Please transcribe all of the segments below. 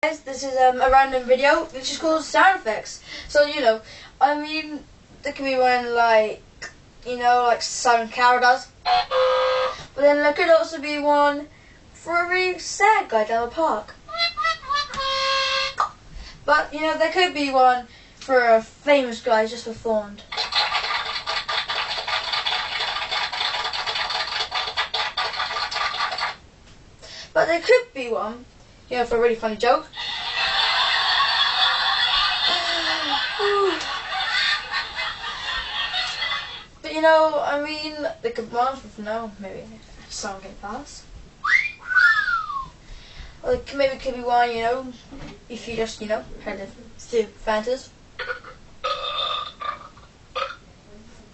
Guys, this is a random video which is called sound effects. So I mean, there could be one like Simon Cowell does, but then there could also be one for a really sad guy down the park. But there could be one for a famous guy just performed. But there could be one, for a really funny joke. But I mean, there could be one for maybe a song getting past. Or maybe it could be one, if you just, had a few Fantas.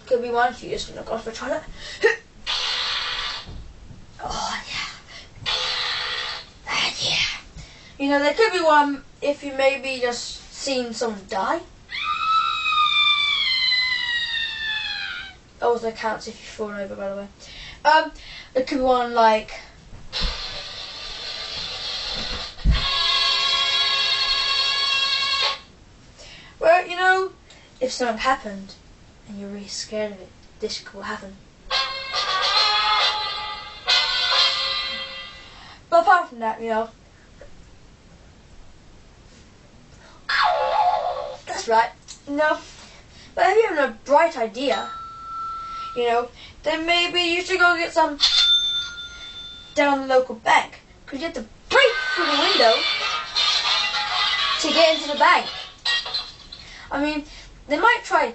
Could be one if you just, gone for a toilet. Oh, yeah. There could be one if you maybe just seen someone die. Also counts if you've fallen over, by the way. There could be one like... Well, if something happened and you're really scared of it, this could happen. But apart from that, that's right, but if you have a bright idea, then maybe you should go get some down the local bank, because you have to break through the window to get into the bank. I mean, they might try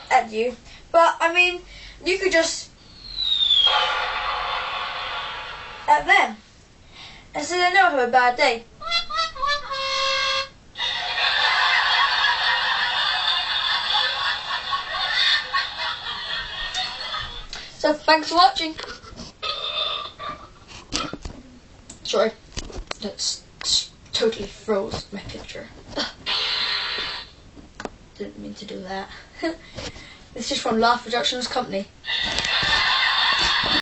at you, but I mean, you could just at them, and so they don't have a bad day. So thanks for watching. Sorry, that's totally froze my picture. Didn't mean to do that. This is from Laugh Productions Company.